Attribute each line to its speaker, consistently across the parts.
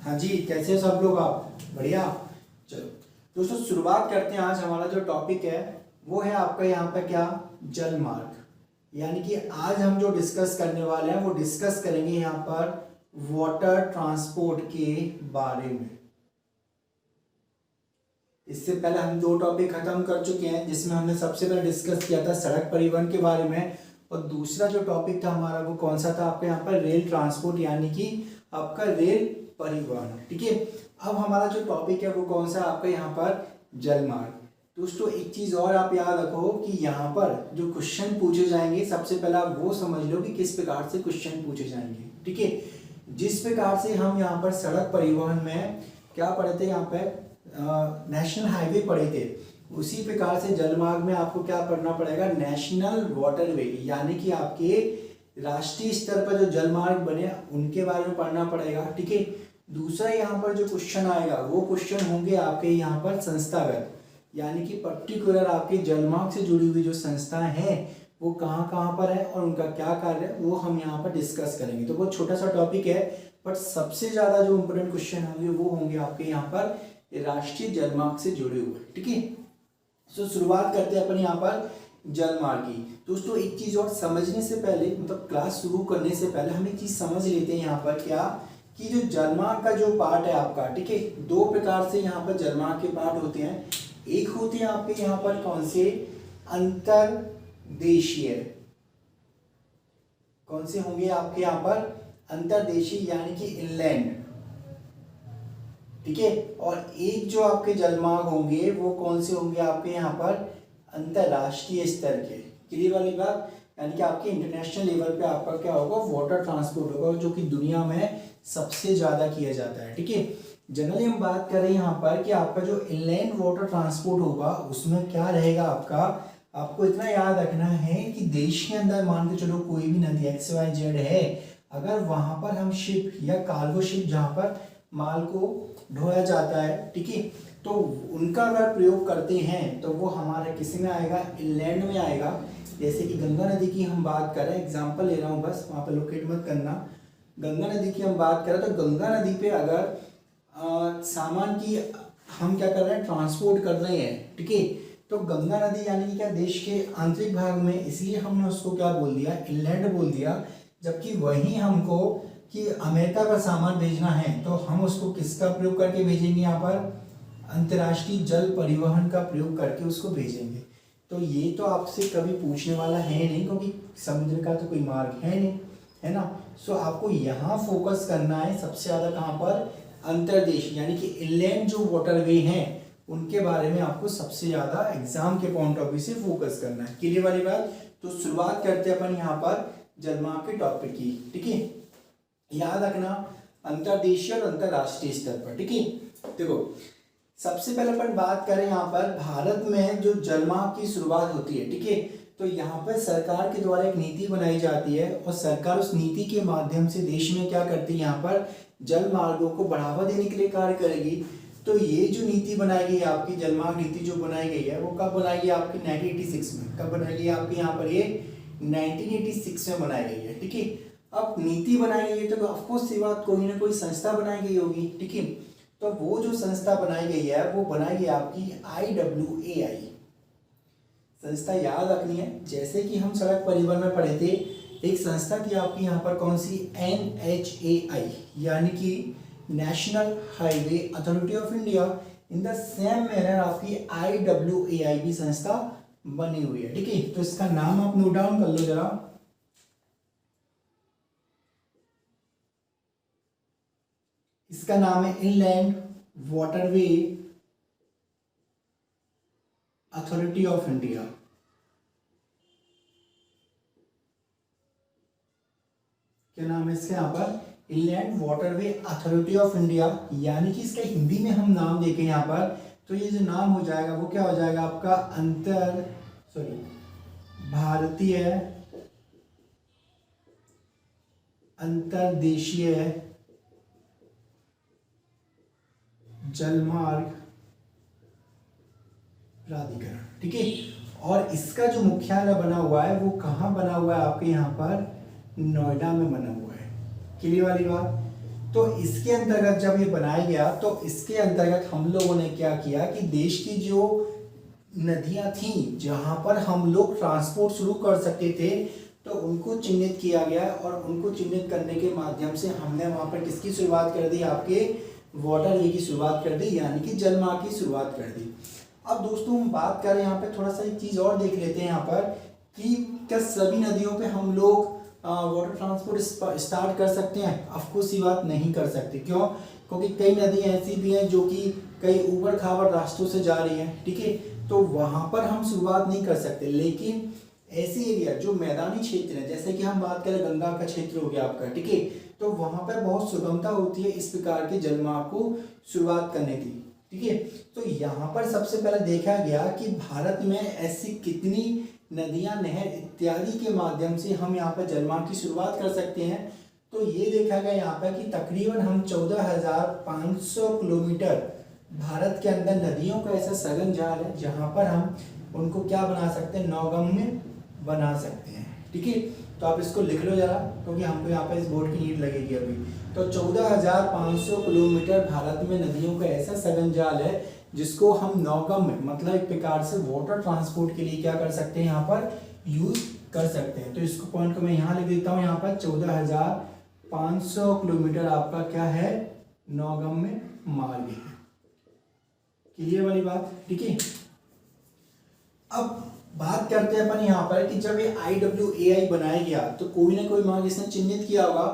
Speaker 1: हाँ जी, कैसे हो सब लोग? आप बढ़िया। चलो दोस्तों, शुरुआत करते हैं। आज हमारा जो टॉपिक है वो है आपका यहाँ पे क्या, जल मार्ग। यानी कि आज हम जो डिस्कस करने वाले हैं वो डिस्कस करेंगे यहाँ पर वाटर ट्रांसपोर्ट के बारे में। इससे पहले हम दो टॉपिक खत्म कर चुके हैं, जिसमें हमने सबसे पहले डिस्कस किया था सड़क परिवहन के बारे में, और दूसरा जो टॉपिक था हमारा वो कौन सा था आपका यहाँ पर, रेल ट्रांसपोर्ट, यानी कि आपका रेल परिवहन। ठीक है, अब हमारा जो टॉपिक है वो कौन सा आपका यहाँ पर, जल मार्ग। दोस्तों एक चीज और आप याद रखो कि यहाँ पर जो क्वेश्चन पूछे जाएंगे, सबसे पहले आप वो समझ लो कि किस प्रकार से क्वेश्चन पूछे जाएंगे। ठीक है, जिस प्रकार से हम यहाँ पर सड़क परिवहन में क्या पढ़े थे, यहाँ पे नेशनल हाईवे पढ़े थे, उसी प्रकार से जलमार्ग में आपको क्या पढ़ना पड़ेगा, नेशनल वाटरवे, यानी कि आपके राष्ट्रीय स्तर पर जो जलमार्ग बने उनके बारे में पढ़ना पड़ेगा। ठीक है, दूसरा यहाँ पर जो क्वेश्चन आएगा वो क्वेश्चन होंगे आपके यहाँ पर संस्थागत, यानी कि पर्टिकुलर आपके जलमार्ग से जुड़ी हुई जो संस्थाएं हैं वो कहाँ कहाँ पर है और उनका क्या कार्य है वो हम यहाँ पर डिस्कस करेंगे। तो बहुत छोटा सा टॉपिक है, बट सबसे ज्यादा जो इम्पोर्टेंट क्वेश्चन होंगे वो होंगे आपके यहाँ पर राष्ट्रीय जलमार्ग से जुड़े हुए। ठीक है, तो शुरुआत करते हैं अपन यहाँ पर जलमार्ग की। दोस्तों एक चीज और समझने से पहले, मतलब क्लास शुरू करने से पहले हम एक चीज समझ लेते हैं यहाँ पर क्या, कि जो जलमार्ग का जो पार्ट है आपका, ठीक है, दो प्रकार से यहाँ पर जलमार्ग के पार्ट होते हैं। एक होते हैं आपके यहाँ पर कौन से, अंतरदेशीय, कौन से होंगे आपके यहाँ पर, अंतरदेशीय यानी कि इनलैंड। ठीक है, और एक जो आपके जलमार्ग होंगे वो कौन से होंगे आपके यहाँ पर, अंतरराष्ट्रीय स्तर के। क्लियर वाली बात, यानी कि आपके इंटरनेशनल लेवल पे आपका क्या होगा, वाटर ट्रांसपोर्ट होगा, जो कि दुनिया में सबसे ज्यादा किया जाता है। ठीक है, जनरली हम बात करें यहाँ पर कि आपका जो इनलैंड वाटर ट्रांसपोर्ट होगा उसमें क्या रहेगा आपका, आपको इतना याद रखना है कि देश के अंदर मान के चलो कोई भी नदी XYZ है, अगर वहां पर हम शिप या कार्गो शिप जहाँ पर माल को ढोया जाता है, ठीक है, तो उनका अगर प्रयोग करते हैं तो वो हमारे किसी में आएगा, इनलैंड में आएगा। जैसे कि गंगा नदी की हम बात करें, एग्जांपल ले रहा हूँ बस, वहाँ पर लोकेट मत करना। गंगा नदी की हम बात करें तो गंगा नदी पे अगर सामान की हम क्या कर रहे हैं, ट्रांसपोर्ट कर रहे हैं, ठीक है, तो गंगा नदी यानी कि क्या, देश के आंतरिक भाग में, इसलिए हमने उसको क्या बोल दिया, इनलैंड बोल दिया। जबकि वहीं हमको कि अमेरिका का सामान भेजना है तो हम उसको किसका प्रयोग करके भेजेंगे, यहाँ पर अंतर्राष्ट्रीय जल परिवहन का प्रयोग करके उसको भेजेंगे। तो ये तो आपसे कभी पूछने वाला है नहीं, क्योंकि समुद्र का तो कोई मार्ग है नहीं, है ना। सो आपको यहाँ फोकस करना है सबसे ज्यादा कहाँ पर, अंतर्देश, यानी कि इनलैंड जो वाटरवे हैं उनके बारे में आपको सबसे ज्यादा एग्जाम के पॉइंट ऑफ व्यू से फोकस करना है। क्लियर वाली बात। तो शुरुआत करते हैं अपन यहाँ पर जलमार्ग के टॉपिक की। ठीक है, याद रखना अंतर्देशीय और अंतरराष्ट्रीय स्तर पर। ठीक है, देखो सबसे पहले अपन बात करें यहाँ पर भारत में जो जलमार्ग की शुरुआत होती है, ठीक है, तो यहाँ पर सरकार के द्वारा एक नीति बनाई जाती है और सरकार उस नीति के माध्यम से देश में क्या करती है, यहाँ पर जल मार्गों को बढ़ावा देने के लिए कार्य करेगी। तो ये जो नीति बनाई गई है आपकी, जलमार्ग नीति जो बनाई गई है वो कब बनाई गई आपकी, 1986 में। कब बनाई गई आपकी यहाँ पर, ये 1986 में बनाई गई है। ठीक है, अब नीति बनाई गई है तो ऑफकोर्स सी बात, कोई ना कोई संस्था बनाई गई होगी। ठीक है, तो वो जो संस्था बनाई गई है वो बनाई गई आपकी IWAI संस्था, याद रखनी है। जैसे कि हम सड़क परिवहन में पढ़े थे, एक संस्था थी आपकी यहाँ पर कौन सी, NHAI, यानी कि national highway authority of India. In the same manner आपकी IWAI भी संस्था बनी हुई है। ठीक है, तो इसका नाम आप नोट डाउन कर लो जरा। इसका नाम है inland waterway authority of India. क्या नाम है इसका यहाँ पर, inland waterway authority of India, यानी कि इसका हिंदी में हम नाम देखें यहाँ पर तो ये जो नाम हो जाएगा वो क्या हो जाएगा आपका, भारतीय अंतर्देशीय जलमार्ग प्राधिकरण। ठीक है, और इसका जो मुख्यालय बना हुआ है वो कहाँ बना हुआ है आपके यहाँ पर, नोएडा में बना हुआ है। क्लियर वाली बात। तो इसके अंतर्गत जब ये बनाया गया तो इसके अंतर्गत हम लोगों ने क्या किया कि देश की जो नदियां थी जहां पर हम लोग ट्रांसपोर्ट शुरू कर सकते थे तो उनको चिन्हित किया गया और उनको चिन्हित करने के माध्यम से हमने वहां पर किसकी शुरुआत कर दी, आपके वाटरवे की शुरुआत कर दी, यानी कि जलमार्ग की शुरुआत कर दी। अब दोस्तों हम बात करें यहाँ पे थोड़ा सा एक चीज़ और देख लेते हैं यहाँ पर कि क्या सभी नदियों पे हम लोग वाटर ट्रांसपोर्ट स्टार्ट कर सकते हैं? ऑफकोर्स ये बात नहीं कर सकते। क्यों? क्योंकि कई नदियाँ ऐसी भी हैं जो कि कई ऊबड़ खाबड़ रास्तों से जा रही हैं, ठीक है, तो वहाँ पर हम शुरुआत नहीं कर सकते। लेकिन ऐसी एरिया जो मैदानी क्षेत्र है, जैसे कि हम बात करें गंगा का क्षेत्र हो गया आपका, ठीक है, तो वहाँ पर बहुत सुगमता होती है इस प्रकार के जलमार्ग को शुरुआत करने की, ठीक है। तो यहाँ पर सबसे पहले देखा गया कि भारत में ऐसी कितनी नदियाँ, नहर इत्यादि के माध्यम से हम यहाँ पर जलमार्ग की शुरुआत कर सकते हैं। तो ये देखा गया यहाँ पर कि तकरीबन हम 14,500 किलोमीटर भारत के अंदर नदियों का ऐसा सघन जाल है जहाँ पर हम उनको क्या बना सकते हैं, नौगम्य बना सकते हैं, ठीक है। तो आप इसको लिख लो जरा, क्योंकि हमको यहाँ पर इस बोर्ड की नीड लगेगी अभी। तो 14,500 किलोमीटर भारत में नदियों का ऐसा सघन जाल है जिसको हम नौगम्य मतलब एक प्रकार से वाटर ट्रांसपोर्ट के लिए क्या कर सकते हैं, यहाँ पर यूज कर सकते हैं। तो इसको पॉइंट को मैं यहाँ लिख देता हूँ, यहाँ पर 14,500 किलोमीटर आपका क्या है, नौगम्य मार्ग है। क्लियर वाली बात, ठीक है। अब बात करते हैं अपन यहाँ पर कि जब ये IWAI बनाया गया तो कोई ना कोई मार्ग इसने चिन्हित किया होगा।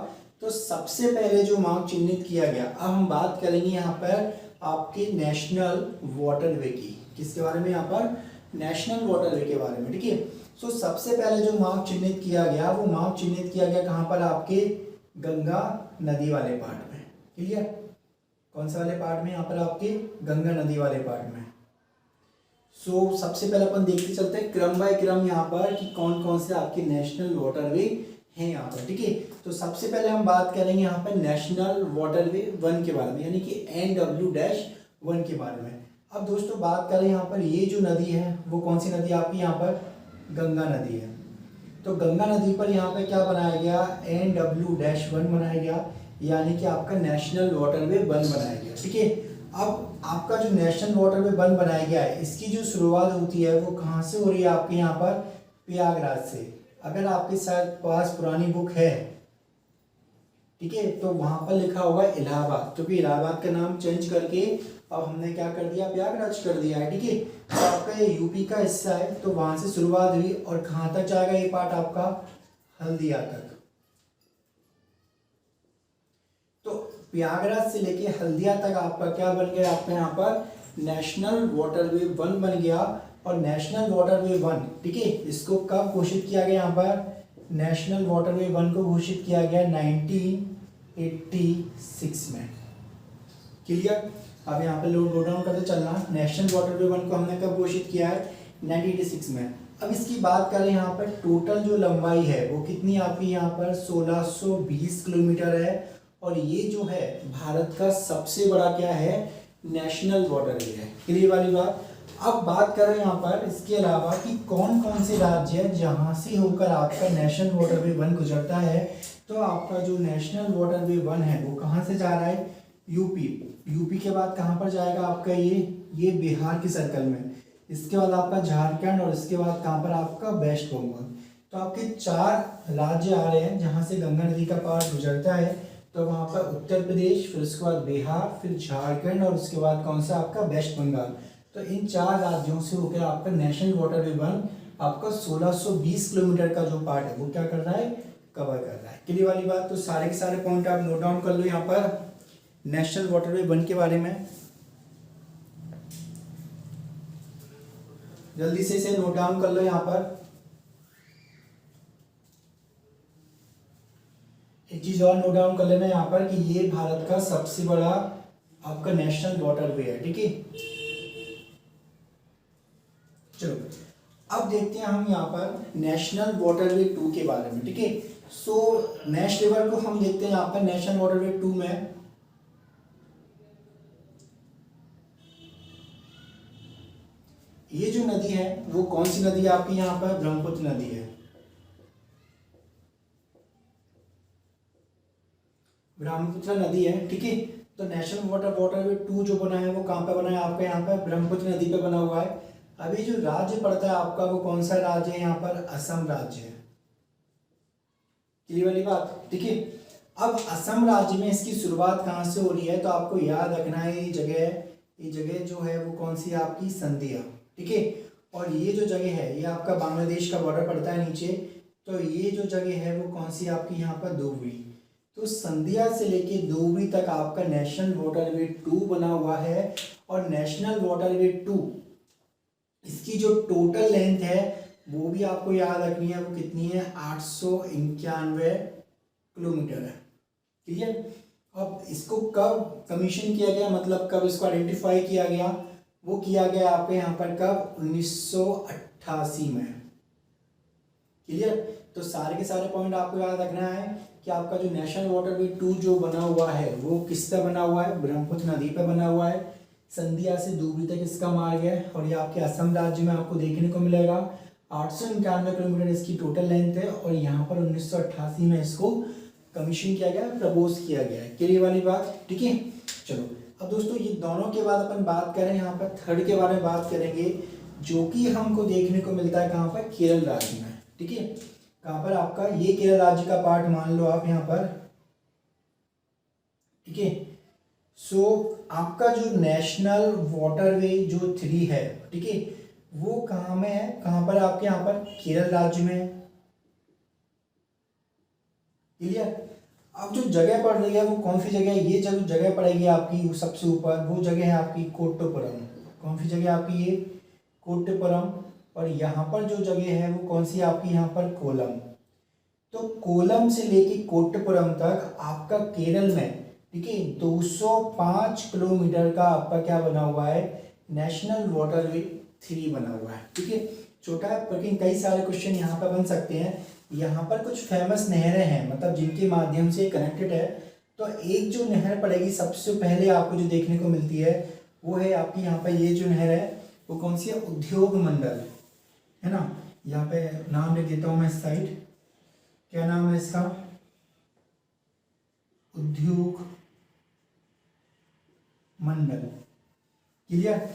Speaker 1: तो सबसे पहले जो मार्ग चिन्हित किया गया, अब हम बात करेंगे यहाँ पर आपके नेशनल वाटरवे की। किसके बारे में? यहाँ पर नेशनल वाटरवे के बारे में, ठीक है। सो सबसे पहले जो मार्ग चिन्हित किया गया वो मार्ग चिन्हित किया गया कहाँ पर, आपके गंगा नदी वाले पार्ट में। क्लियर? कौन सा वाले पार्ट में? यहाँ पर आपके गंगा नदी वाले पार्ट में। सो सबसे पहले अपन देखते चलते हैं क्रम बाय क्रम यहाँ पर कि कौन कौन से आपके नेशनल वाटरवे हैं यहाँ पर, ठीक है। तो सबसे पहले हम बात करेंगे यहाँ पर नेशनल वाटरवे 1 के बारे में, यानी कि NW-1 के बारे में। अब दोस्तों बात करें यहाँ पर ये जो नदी है वो कौन सी नदी आपकी, यहाँ पर गंगा नदी है। तो गंगा नदी पर यहाँ पे क्या बनाया गया, NW-1 बनाया गया, यानी कि आपका नेशनल वाटरवे 1 बनाया गया, ठीक है। अब आपका जो नेशनल वाटरवे 1 बनाया गया है इसकी जो शुरुआत होती है वो कहाँ से हो रही है, आपके यहाँ पर प्रयागराज से। अगर आपके साथ पास पुरानी बुक है, ठीक है, तो वहाँ पर लिखा होगा इलाहाबाद, क्योंकि इलाहाबाद का नाम चेंज करके अब हमने क्या कर दिया, प्रयागराज कर दिया है, ठीक है। तो आपका ये यूपी का हिस्सा है, तो वहाँ से शुरुआत हुई और कहाँ तक जाएगा ये पार्ट आपका, हल्दिया तक। तो प्रयागराज से लेके हल्दिया तक आपका क्या बन गया, आपका यहाँ पर नेशनल वाटरवे 1 बन गया। और नेशनल वाटरवे 1, ठीक है, इसको कब घोषित किया गया, यहाँ पर नेशनल वाटरवे 1 को घोषित किया गया 1986 में। क्लियर? अब यहाँ पे नोट डाउन करते चलना, नेशनल वाटरवे 1 को हमने कब घोषित किया है, 1986 में। अब इसकी बात करें यहाँ पर टोटल जो लंबाई है वो कितनी आपकी यहाँ पर 1620 किलोमीटर है। और ये जो है भारत का सबसे बड़ा क्या है, नेशनल वाटरवे है। क्लियर वाली बात। अब बात करें यहाँ पर इसके अलावा कि कौन कौन से राज्य है जहाँ से होकर आपका नेशनल वाटरवे 1 गुजरता है। तो आपका जो नेशनल वाटरवे 1 है वो कहाँ से जा रहा है, यूपी। यूपी के बाद कहाँ पर जाएगा आपका ये बिहार के सर्कल में, इसके बाद आपका झारखंड और इसके बाद कहाँ पर आपका वेस्ट बंगाल। तो आपके 4 राज्य आ रहे हैं जहाँ से गंगा नदी का पार गुजरता है। तो वहाँ पर उत्तर प्रदेश, फिर उसके बाद बिहार, फिर झारखंड और उसके बाद कौन सा आपका वेस्ट बंगाल। तो इन 4 राज्यों से होकर आपका नेशनल वाटरवे 1 आपका 1620 किलोमीटर का जो पार्ट है वो क्या कर रहा है, कवर कर रहा है। क्लियर वाली बात। तो सारे के सारे पॉइंट आप नोट डाउन कर लो यहाँ पर नेशनल वाटरवे 1 के बारे में, जल्दी से इसे नोट डाउन कर लो यहाँ पर। एक चीज और नोट डाउन कर लेना यहाँ पर कि ये भारत का सबसे बड़ा आपका नेशनल वाटरवे है, ठीक है। चलो अब देखते हैं हम यहाँ पर नेशनल वाटरवे 2 के बारे में, ठीक है। सो नेक्स्ट रिवर को हम देखते हैं यहाँ पर नेशनल वाटरवे 2 में। ये जो नदी है वो कौन सी नदी है आपकी, यहाँ पर ब्रह्मपुत्र नदी है। ब्रह्मपुत्र नदी है, ठीक है। तो नेशनल वाटरवे 2 जो बना है वो कहाँ पे बना है आपका, यहाँ पे ब्रह्मपुत्र नदी पे बना हुआ है। अभी जो राज्य पड़ता है आपका वो कौन सा राज्य है, यहाँ पर असम राज्य है। क्लियर वाली बात, ठीक है। अब असम राज्य में इसकी शुरुआत कहाँ से हो रही है, तो आपको याद रखना है ये जगह जो है वो कौन सी है आपकी, संधिया, ठीक है। और ये जो जगह है ये आपका बांग्लादेश का बॉर्डर पड़ता है नीचे, तो ये जो जगह है वो कौन सी आपकी यहाँ पर, धुबरी। तो संधिया से लेके धुबरी तक आपका नेशनल वाटरवे 2 बना हुआ है। और नेशनल वाटरवे 2 इसकी जो टोटल लेंथ है वो भी आपको याद रखनी है, वो कितनी है, 891 किलोमीटर है। क्लियर। अब इसको कब कमीशन किया गया, मतलब कब इसको आइडेंटिफाई किया गया, वो किया गया आपके यहाँ पर कब, 1988 में। क्लियर। तो सारे के सारे पॉइंट आपको याद रखना है कि आपका जो नेशनल वाटरवे 2 जो बना हुआ है वो किस पे बना हुआ है, ब्रह्मपुत्र नदी पे बना हुआ है। संधिया से धुबरी तक इसका मार्ग है और ये आपके असम राज्य में आपको देखने को मिलेगा। 891 किलोमीटर इसकी टोटल लेंथ है और यहाँ पर 1988 में इसको कमीशन किया गया, प्रपोज किया गया है। क्लियर वाली बात, ठीक है। चलो अब दोस्तों ये दोनों के बाद अपन बात करें यहाँ पर थर्ड के बारे में बात करेंगे, जो कि हमको देखने को मिलता है कहाँ पर, केरल राज्य में, ठीक है। कहाँ पर आपका, ये केरल राज्य का पार्ट मान लो आप यहाँ पर, ठीक है। सो आपका जो नेशनल वाटरवे जो 3 है, ठीक है, वो कहाँ में है, कहाँ पर आपके यहाँ पर, केरल राज्य में है। क्लियर। अब जो जगह पड़ रही है वो कौन सी जगह है, ये जो जगह पड़ेगी आपकी वो सबसे ऊपर, वो जगह है आपकी कोट्टपुरम। कौन सी जगह आपकी, ये कोट्टपुरम। और यहाँ पर जो जगह है वो कौन सी आपकी, यहाँ पर कोलम। तो कोलम से लेके कोट्टपुरम तक आपका केरल में, ठीक है, 205 किलोमीटर का आपका क्या बना हुआ है, नेशनल वाटरवे 3 बना हुआ है, ठीक है। छोटा है लेकिन कई सारे क्वेश्चन यहाँ पर बन सकते हैं। यहाँ पर कुछ फेमस नहरें हैं, मतलब जिनके माध्यम से कनेक्टेड है। तो एक जो नहर पड़ेगी सबसे पहले आपको जो देखने को मिलती है वो है आपकी यहाँ पर, ये जो नहर है वो कौन सी है, उद्योग मंडल, है ना। यहाँ पे नाम लिख देता हूँ मैं इस साइड, क्या नाम है इसका, उद्योग मंडल। क्लियर।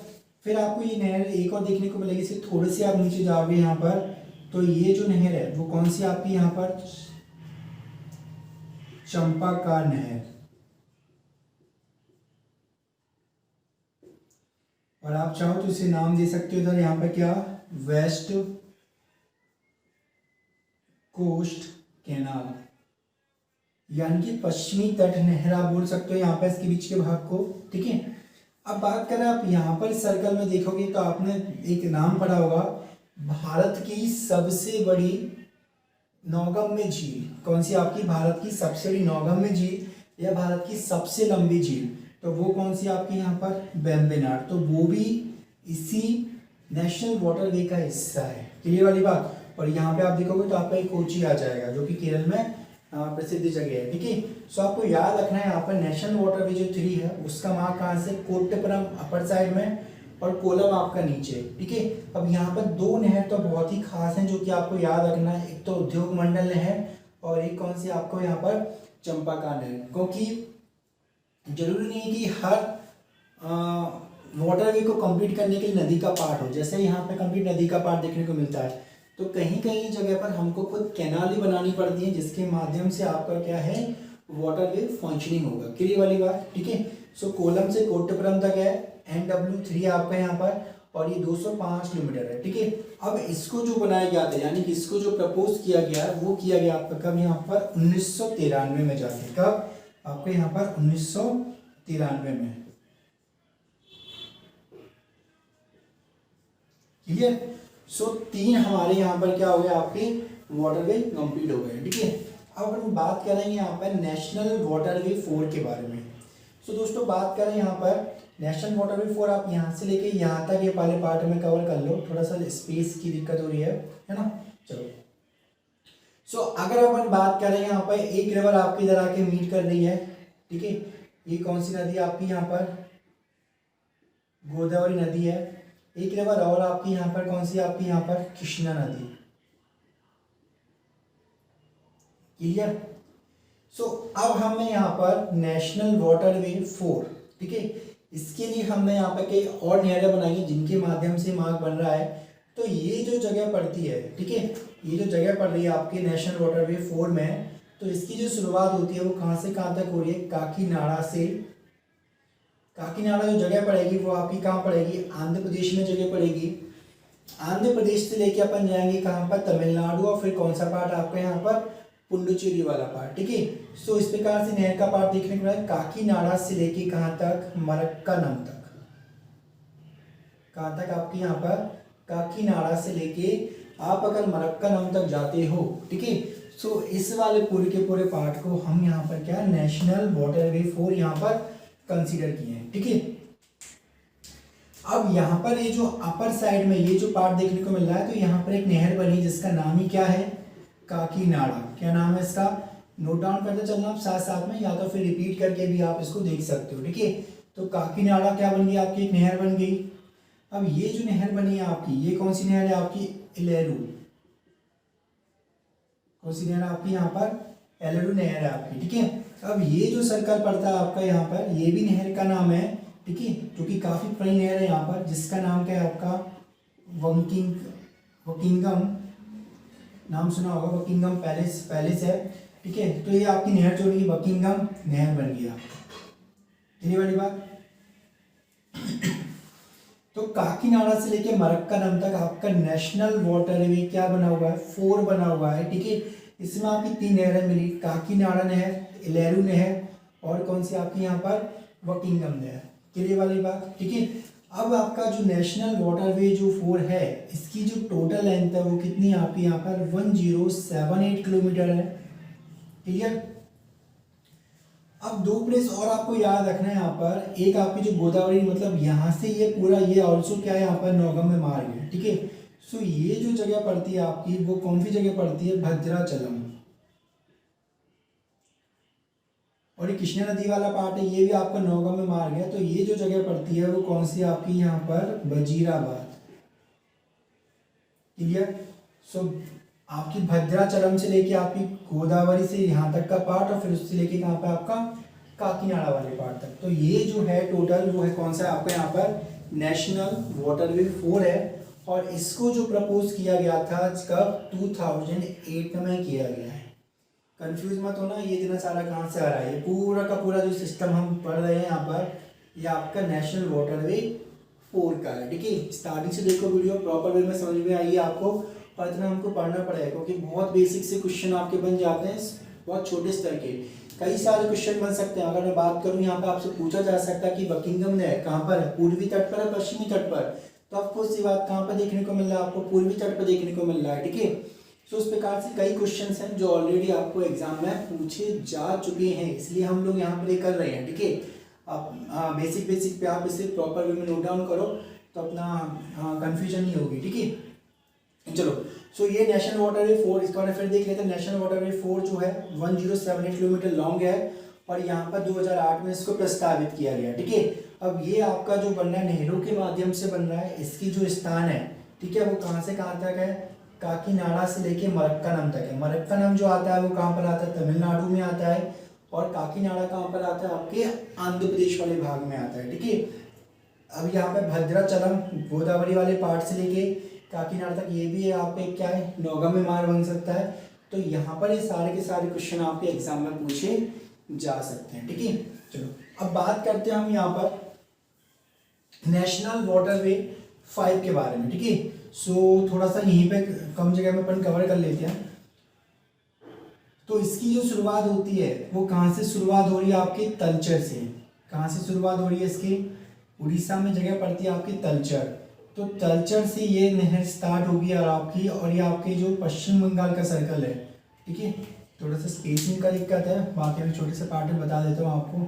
Speaker 1: फिर आपको ये नहर एक और देखने को मिलेगी, इससे थोड़े से आप नीचे जाओगे यहाँ पर, तो ये जो नहर है वो कौन सी आपकी यहाँ पर, चंपाकार नहर। और आप चाहो तो इसे नाम दे सकते हो इधर यहाँ पर क्या, वेस्ट कोस्ट कैनाल, यानी कि पश्चिमी तट नहर आप बोल सकते हो यहाँ पर इसके बीच के भाग को, ठीक है। अब बात करें आप यहाँ पर सर्कल में देखोगे तो आपने एक नाम पढ़ा होगा, भारत की सबसे बड़ी नौगम्य झील। कौन सी आपकी, भारत की सबसे बड़ी नौगम्य झील या भारत की सबसे लंबी झील, तो वो कौन सी आपकी यहाँ पर, वेम्बनाड। तो वो भी इसी नेशनल वाटरवे का हिस्सा है। क्लियर वाली बात। और यहाँ पे आप देखोगे तो आपका एक कोची आ जाएगा जो कि केरल में प्रसिद्ध जगह है, ठीक है। सो आपको याद रखना है यहाँ पर नेशनल वाटरवे जो 3 है उसका मार्ग कहाँ से, कोट्टपुरम अपर साइड में और कोलम आपका नीचे, ठीक है। अब यहाँ पर 2 नहर तो बहुत ही खास हैं जो कि आपको याद रखना है, एक तो उद्योग मंडल नहर और एक कौन सी आपको यहाँ पर, चंपाकार नहर। क्योंकि जरूरी नहीं है कि हर वाटरवे को कंप्लीट करने के लिए नदी का पार्ट हो, जैसे यहाँ पे कंप्लीट नदी का पार्ट देखने को मिलता है, तो कहीं कहीं जगह पर हमको खुद कैनाल ही बनानी पड़ती है जिसके माध्यम से आपका क्या है, वाटरवे फंक्शनिंग होगा। क्लियर वाली बात, ठीक है। सो कोलम से कोट्टपुरम तक है, NW3 आपका यहाँ पर, और ये 205 किलोमीटर है, ठीक है। अब इसको जो बनाया गया था, यानी कि इसको जो प्रपोज किया गया है वो किया गया आपका कब, यहाँ पर 1993 में जाके, कब आपके यहाँ पर 1993 में। क्लियर। सो 3 हमारे यहाँ पर क्या हो गया, आपके वाटरवे कंप्लीट हो गए, ठीक है। अब हम बात करेंगे यहाँ पर नेशनल वाटरवे 4 के बारे में। सो दोस्तों बात करें यहाँ पर नेशनल वाटरवे 4, आप यहाँ से लेके यहाँ तक ये पहले पार्ट में कवर कर लो, थोड़ा सा स्पेस की दिक्कत हो रही है ना। चलो सो अगर अपन बात करें यहाँ पर एक रिवर आपकी इधर आके मीट कर रही है, ठीक है। ये कौन सी नदी आपकी यहाँ पर, गोदावरी नदी है। एक रिवर और आपकी यहाँ पर कौन सी आपकी यहाँ पर, कृष्णा नदी। क्लियर। अब हमें यहाँ पर नेशनल वाटरवे 4, ठीक है, इसके लिए हमने यहाँ पर कई और नहरें बनाई हैं जिनके माध्यम से मार्ग बन रहा है। तो ये जो जगह पड़ती है, ठीक है, ये जो जगह पड़ रही है आपके नेशनल वाटरवे 4 में, तो इसकी जो शुरुआत होती है वो कहाँ से कहाँ तक हो रही है, काकीनाडा से। काकीनाडा जो जगह पड़ेगी वो आपकी कहाँ पड़ेगी, आंध्र प्रदेश में जगह पड़ेगी। आंध्र प्रदेश से लेके अपन जाएंगे कहाँ पर, तमिलनाडु, और फिर कौन सा पार्ट आपका यहाँ पर, पुडुचेरी वाला पार्ट, ठीक है। इस प्रकार से नहर का पार्ट देखने को मिला है काकीनाडा से लेके कहाँ तक, मरक्कानम तक। कहाँ तक आपके यहाँ पर, काकीनाडा से लेके आप अगर मरक्कानम तक जाते हो, ठीक है, इस वाले पूरे के पूरे पार्ट को हम यहाँ पर क्या, नेशनल वाटरवे 4 यहाँ पर कंसीडर किए हैं, ठीक है। अब यहाँ पर ये जो अपर साइड में ये जो पार्ट देखने को मिल रहा है, तो यहाँ पर एक नहर बनी जिसका नाम ही क्या है, काकीनाडा। क्या नाम है इसका, नोट डाउन करते चलना आप साथ साथ में, या तो फिर रिपीट करके भी आप इसको देख सकते हो, ठीक है। तो काकीनाडा क्या बन गई आपकी, एक नहर बन गई। अब ये जो नहर बनी है आपकी, ये कौन सी नहर है आपकी, एलेरू। कौन सी नहर है आपकी यहाँ पर, एलेरू नहर है आपकी, ठीक है। अब ये जो सर्कल पड़ता है आपका यहाँ पर, ये भी नहर का नाम है, ठीक है, जो कि काफी बड़ी नहर है यहाँ पर, जिसका नाम क्या है आपका, वकिंगम। नाम सुना होगा, बकिंगम पैलेस है, ठीक है। तो ये आपकी नहर जो बनी, बकिंगम नहर बन गया, ये वाली बात। तो काकीनाडा से लेके मरक्कानम तक आपका नेशनल वाटरवे क्या बना हुआ है, 4 बना हुआ है, ठीक है। इसमें आपकी 3 नहरें मिली, काकीनाडा नहर, एलेरू नहर, और कौन सी आपकी यहाँ पर, वकिंगम नहर, क्लियर वाली बात, ठीक है। अब आपका जो नेशनल वाटरवे जो 4 है, इसकी जो टोटल लेंथ है वो कितनी है आपकी यहाँ पर, 1078 किलोमीटर है, क्लियर। अब 2 प्लेस और आपको याद रखना है यहाँ पर, एक आपकी जो गोदावरी, मतलब यहाँ से ये पूरा, ये ऑल्सो क्या है यहाँ पर, नौगम में मार्ग है, ठीक है। ये जो जगह पड़ती है आपकी, वो कौन सी जगह पड़ती है, भद्राचलम। और ये कृष्णा नदी वाला पार्ट है, ये भी आपका नौगम में मार्ग है। तो ये जो जगह पड़ती है वो कौन सी आपकी यहाँ पर, वजीराबाद, क्लियर। आपकी भद्राचलम से लेके आपकी गोदावरी से यहाँ तक का पार्ट, और फिर उससे लेके कहाँ पे आपका, काकीनाडा वाले पार्ट तक। तो ये जो है टोटल वो है कौन सा आपका यहाँ पर, नेशनल वाटरवे 4 है। और इसको जो प्रपोज किया गया था कब, 2008 में किया गया है। कंफ्यूज मत होना, ये इतना सारा कहाँ से आ रहा है, ये पूरा का पूरा जो सिस्टम हम पढ़ रहे हैं यहाँ पर, ये आपका नेशनल वाटरवे 4 का है, ठीक है। स्टार्टिंग से देखो वीडियो, प्रॉपर वे में समझ में आइए आपको, और इतना हमको पढ़ना पड़ेगा क्योंकि बहुत बेसिक से क्वेश्चन आपके बन जाते हैं, बहुत छोटे स्तर के कई सारे क्वेश्चन बन सकते हैं। अगर मैं बात करूँ यहाँ पे आपसे पूछा जा सकता है कि बकिंगम नहर कहाँ पर है, पूर्वी तट पर है, पश्चिमी तट पर, तो आपको सी बात कहाँ पर देखने को मिल रहा है, आपको पूर्वी तट पर देखने को मिल रहा है, ठीक है। उस प्रकार से कई क्वेश्चन हैं जो ऑलरेडी आपको एग्जाम में पूछे जा चुके हैं, इसलिए हम लोग यहाँ पर ये कर रहे हैं, ठीक है। आप बेसिक पे आप इसे प्रॉपर वे में नोट डाउन करो तो अपना कंफ्यूजन नहीं होगी, ठीक है। चलो ये नेशनल वाटरवे 4, इसका फिर देख लेते हैं। नेशनल वाटरवे 4 जो है 1078 किलोमीटर लॉन्ग है, और यहाँ पर 2008 में इसको प्रस्तावित किया गया, ठीक है। अब ये आपका जो बन रहा है नहरों के माध्यम से बन रहा है, इसकी जो स्थान है, ठीक है, वो कहाँ से कहाँ तक है, काकीनाडा से लेके मरक्कानम तक है। मरक्कानम जो आता है वो कहाँ पर आता है, तमिलनाडु में आता है, और काकीनाडा कहाँ पर आता है, आपके आंध्र प्रदेश वाले भाग में आता है, ठीक है। अब यहाँ पे भद्राचलम गोदावरी वाले पार्ट से लेके काकीनाडा तक ये भी है, यहाँ पे क्या है, नौगम में मार्ग बन सकता है। तो यहाँ पर ये सारे के सारे क्वेश्चन आपके एग्जाम में पूछे जा सकते हैं, ठीक है। चलो अब बात करते हैं हम यहाँ पर नेशनल वाटरवे 5 के बारे में, ठीक है। थोड़ा सा यहीं पे कम जगह में अपन कवर कर लेते हैं। तो इसकी जो शुरुआत होती है वो कहाँ से शुरुआत हो रही है, आपके तलचर से। कहाँ से शुरुआत हो रही है इसकी, उड़ीसा में जगह पड़ती है आपकी तलचर। तो तलचर से ये नहर स्टार्ट होगी और ये आपके जो पश्चिम बंगाल का सर्कल है, ठीक है। थोड़ा सा स्पेसिंग का दिक्कत है, बाकी मैं छोटे से पार्ट में बता देता हूँ आपको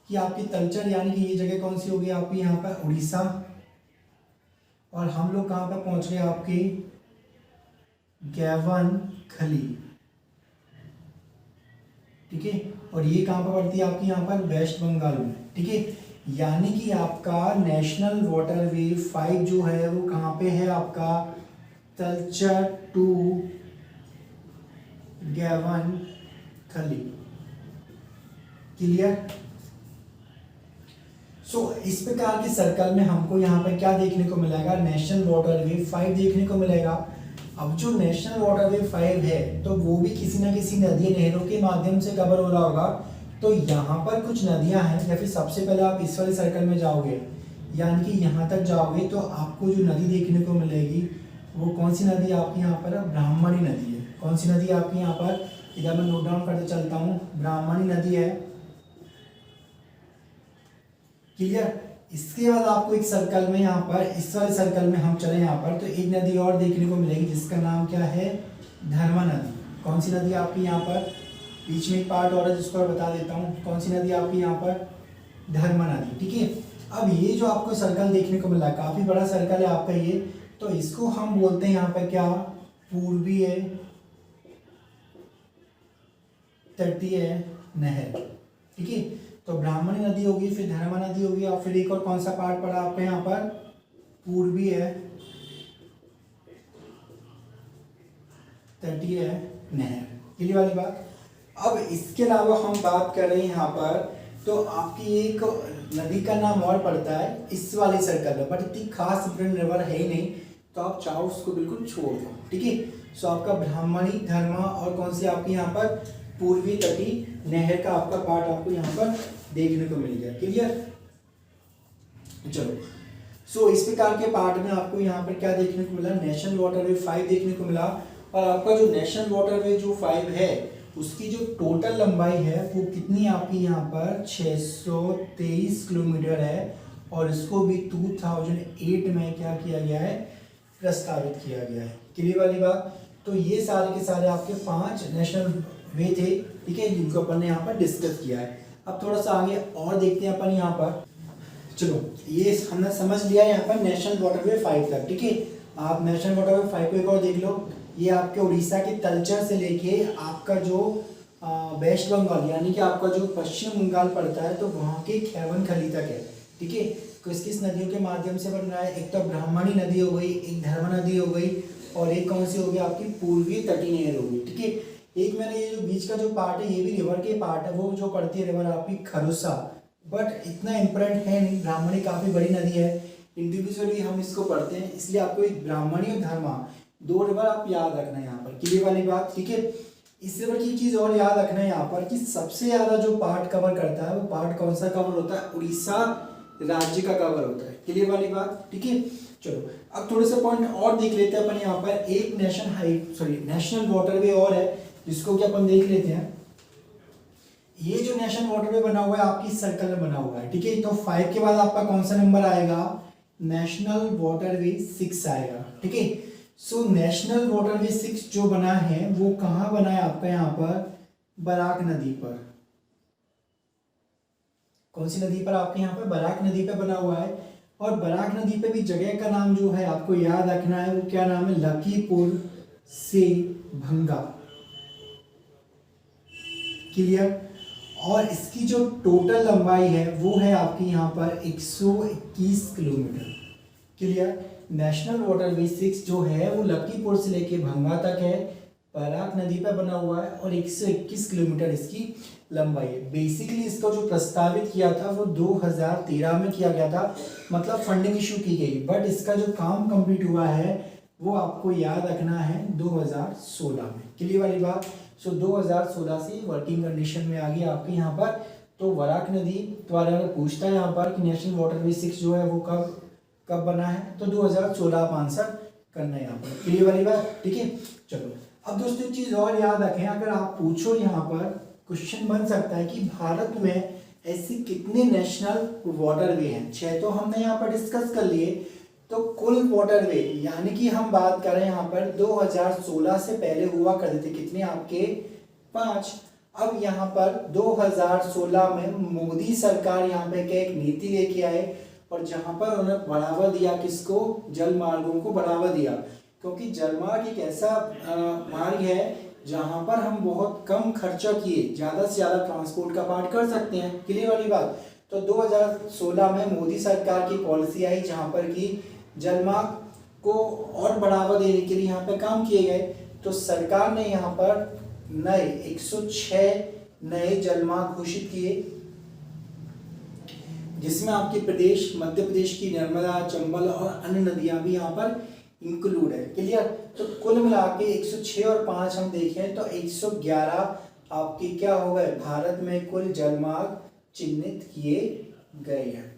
Speaker 1: कि आपकी तलचर यानी कि ये जगह कौन सी होगी आपकी, यहाँ पर उड़ीसा, और हम लोग कहाँ पर पहुँच गए आपके गेवनखली, ठीक है। और ये कहाँ पर पड़ती है आपकी, यहाँ पर वेस्ट बंगाल में, ठीक है। यानी कि आपका नेशनल वाटरवे 5 जो है वो कहाँ पे है आपका, तलचर टू गेवनखली, क्लियर। इस प्रकार के सर्कल में हमको यहाँ पर क्या देखने को मिलेगा, नेशनल वाटरवे 5 देखने को मिलेगा। अब जो नेशनल वाटरवे 5 है तो वो भी किसी ना किसी नदी नहरों के माध्यम से कवर हो रहा होगा। तो यहाँ पर कुछ नदियाँ हैं, या फिर सबसे पहले आप इस वाले सर्कल में जाओगे, यानी कि यहाँ तक जाओगे तो आपको जो नदी देखने को मिलेगी वो कौन सी नदी आपकी यहाँ पर, ब्राह्मणी नदी है। कौन सी नदी आपकी यहाँ पर, इधर मैं नोट डाउन करते चलता हूँ, ब्राह्मणी नदी है। क्लियर। इसके बाद आपको एक सर्कल में यहाँ पर, इस वाले सर्कल में हम चले यहाँ पर, तो एक नदी और देखने को मिलेगी जिसका नाम क्या है, धर्मा नदी। कौन सी नदी आपकी यहाँ पर, बीच में एक पार्ट और है जिसको मैं बता देता हूँ, कौन सी नदी आपकी यहाँ पर, धर्मा नदी। ठीक है। अब ये जो आपको सर्कल देखने को मिला, काफी बड़ा सर्कल है आपका ये, तो इसको हम बोलते हैं यहाँ पर क्या, पूर्वीय तटीय नहर। ठीक है। तो ब्राह्मणी नदी होगी, फिर धर्मा नदी होगी, और फिर एक और कौन सा पार्ट पड़ा आपका यहाँ पर, पूर्वीय तटीय नहर। क्लियर वाली बात। अब इसके अलावा हम बात कर रहे हैं यहाँ पर, तो आपकी एक नदी का नाम और पड़ता है इस वाले सर्कल में, बट इतनी खास इंपॉर्टेंट रिवर है ही नहीं, तो आप चाहो उसको बिल्कुल छोड़ दो। ठीक है। सो आपका ब्राह्मणी, धर्मा और कौन सी आपकी यहाँ पर, पूर्वी तटीय नहर का आपका पार्ट आपको यहाँ पर देखने को मिल गया। क्लियर। चलो इस प्रकार के पार्ट में आपको यहाँ पर क्या देखने को मिला, नेशनल वाटरवे 5 देखने को मिला। और आपका जो नेशनल वाटरवे जो 5 है उसकी जो टोटल लंबाई है वो कितनी आपकी यहाँ पर 623 किलोमीटर है, और इसको भी 2008 में क्या किया गया है, प्रस्तावित किया गया है। क्लियर वाली बात। तो ये सारे के सारे आपके 5 नेशनल वे थे। ठीक है, जिनको अपन ने यहाँ पर डिस्कस किया है। अब थोड़ा सा आगे और देखते हैं अपन यहाँ पर। चलो ये हमने समझ लिया यहाँ पर नेशनल वाटरवे 5 तक। ठीक है। आप नेशनल वाटरवे 5 को एक और देख लो। ये आपके उड़ीसा के तलचर से लेके आपका जो वेस्ट बंगाल यानी कि आपका जो पश्चिम बंगाल पड़ता है, तो वहाँ के खैवन खली तक है। ठीक है। किस किस नदियों के माध्यम से बन रहा है, एक तो ब्राह्मणी नदी हो गई, एक धर्मा नदी हो गई, और एक कौन सी होगी आपकी, पूर्वी तटीय नहर होगी। ठीक है। एक मैंने ये जो बीच का जो पार्ट है ये भी रिवर के पार्ट है, वो जो पड़ती है रिवर आपकी खरुसा, बट इतना इम्पोर्टेंट है नहीं। ब्राह्मणी काफी बड़ी नदी है, इंडिविजुअली हम इसको पढ़ते हैं, इसलिए आपको एक ब्राह्मणी और धर्मा 2 रिवर आप याद रखना है यहाँ पर। क्लियर वाली बात। ठीक है। इस रिवर की चीज और याद रखना है यहाँ पर कि सबसे ज्यादा जो पार्ट कवर करता है वो पार्ट कौन सा कवर होता है, उड़ीसा राज्य का कवर होता है। क्लियर वाली बात। ठीक है। चलो अब थोड़े से पॉइंट और देख लेते हैं अपन यहाँ पर। एक नेशनल वाटरवे और है जिसको कि अपन देख लेते हैं। ये जो नेशनल वाटरवे बना हुआ है आपकी सर्कल में बना हुआ है। ठीक है। तो 5 के बाद आपका कौन सा नंबर आएगा, नेशनल वाटरवे 6 आएगा। ठीक है। नेशनल वाटरवे 6 जो बना है वो कहाँ बना है आपका, यहाँ पर बराक नदी पर। कौन सी नदी पर, आपके यहाँ पर बराक नदी पे बना हुआ है। और बराक नदी पे भी जगह का नाम जो है आपको याद रखना है, वो क्या नाम है, लखीपुर से भंगा। क्लियर। और इसकी जो टोटल लंबाई है वो है आपकी यहाँ पर 121 किलोमीटर। क्लियर। नेशनल वाटरवे 6 जो है वो लखीपुर से लेके भंगा तक है, बराक नदी पर बना हुआ है, और 121 किलोमीटर इसकी लंबाई है। बेसिकली इसको जो प्रस्तावित किया था वो 2013 में किया गया था, मतलब फंडिंग इशू की गई, बट इसका जो काम कंप्लीट हुआ है वो आपको याद रखना है 2016 में। क्लियर वाली बात। 2016 से वर्किंग कंडीशन में आ गई आपके यहाँ पर। तो बराक नदी द्वारा अगर पूछता है यहाँ पर कि नेशनल वाटरवे 6 जो है वो कब बना है, तो 2016 आप आंसर करना है यहाँ पर। क्लियर वाली बात। ठीक है। चलो अब दोस्तों एक चीज और याद रखें, अगर आप पूछो यहाँ पर क्वेश्चन बन सकता है कि भारत में ऐसे कितने नेशनल वाटरवे हैं। 6 तो हमने यहाँ पर डिस्कस कर लिए। तो कुल वाटरवे यानी कि हम बात कर रहे हैं यहाँ पर 2016 से पहले हुआ करते थे कितने आपके, 5। अब यहाँ पर 2016 में मोदी सरकार यहाँ पे क्या एक नीति लेके आए, और जहाँ पर उन्होंने बढ़ावा दिया किसको, जल मार्गों को बढ़ावा दिया, क्योंकि जलमार्ग एक ऐसा मार्ग है जहाँ पर हम बहुत कम खर्चा किए ज़्यादा से ज़्यादा ट्रांसपोर्ट का पार्ट कर सकते हैं। क्लियर वाली बात। तो 2016 में मोदी सरकार की पॉलिसी आई जहाँ पर कि जलमार्ग को और बढ़ावा देने के लिए यहाँ पे काम किए गए। तो सरकार ने यहाँ पर नए 106 नए जलमार्ग घोषित किए, जिसमें आपके प्रदेश मध्य प्रदेश की नर्मदा, चंबल और अन्य नदियां भी यहाँ पर इंक्लूड है। क्लियर। तो कुल मिला के 106 और 5 हम देखें तो 111 आपके क्या हो गए, भारत में कुल जलमार्ग चिन्हित किए गए हैं।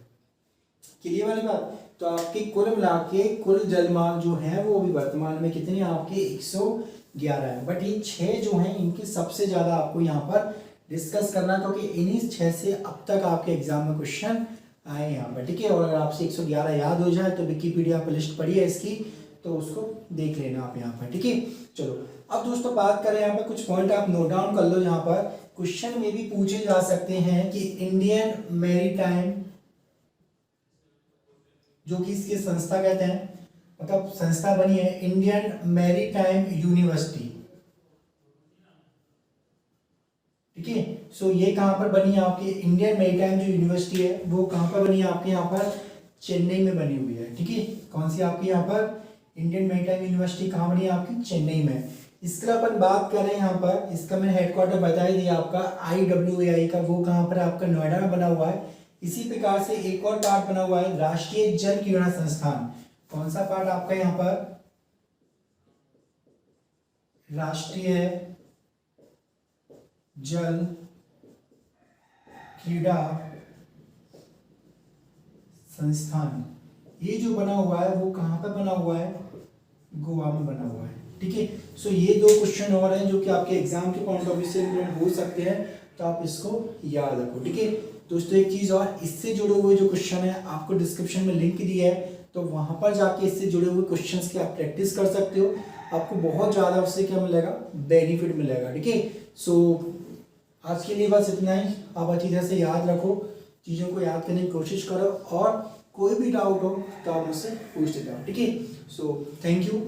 Speaker 1: क्लियर वाली बात। तो आपके कुल मिला के कुल जलमार्ग जो है वो भी वर्तमान में कितने आपके 111 है। बट ये 6 जो हैं इनकी सबसे ज्यादा आपको यहाँ पर डिस्कस करना, क्योंकि इन्हीं 6 से अब तक आपके एग्जाम में क्वेश्चन आए यहाँ पर। ठीक है। और अगर आपसे 111 याद हो जाए तो विकिपीडिया पर लिस्ट पड़ी है इसकी, तो उसको देख लेना आप यहाँ पर। ठीक है। चलो अब दोस्तों बात करें यहाँ पर, कुछ पॉइंट आप नोट डाउन कर लो। यहाँ पर क्वेश्चन में भी पूछे जा सकते हैं कि इंडियन मैरीटाइम, जो कि इसकी संस्था कहते हैं, मतलब संस्था बनी है इंडियन मैरीटाइम यूनिवर्सिटी। ठीक है। सो ये कहाँ पर बनी है आपकी इंडियन मैरीटाइम जो यूनिवर्सिटी है वो कहाँ पर बनी है आपके यहाँ पर चेन्नई में बनी हुई है। ठीक है। कौन सी आपकी यहाँ पर इंडियन मैरीटाइम यूनिवर्सिटी कहाँ बनी है आपकी चेन्नई में। इसका अपन बात करें यहाँ पर, इसका मैंने हेडक्वार्टर बता ही दिया आपका IWAI का, वो कहाँ पर आपका नोएडा में बना हुआ है। इसी प्रकार से एक और पार्ट बना हुआ है राष्ट्रीय जल क्रीड़ा संस्थान। कौन सा पार्ट आपका यहाँ पर राष्ट्रीय जल क्रीड़ा संस्थान, ये जो बना हुआ है वो कहाँ पर बना हुआ है, गोवा में बना हुआ है। ठीक है। सो ये 2 क्वेश्चन और हैं जो कि आपके एग्जाम के पॉइंट ऑफ व्यू से हो सकते हैं, तो आप इसको याद रखो। ठीक है दोस्तों। एक चीज और, इससे जुड़े हुए जो क्वेश्चन है आपको डिस्क्रिप्शन में लिंक दिया है, तो वहां पर जाके इससे जुड़े हुए क्वेश्चंस की आप प्रैक्टिस कर सकते हो। आपको बहुत ज्यादा उससे क्या मिलेगा, बेनिफिट मिलेगा। ठीक है। सो आज के लिए बस इतना ही। आप अच्छी तरह से याद रखो, चीज़ों को याद करने की कोशिश करो, और कोई भी डाउट हो तो आप मुझसे पूछ लेते हो। ठीक है। So thank you.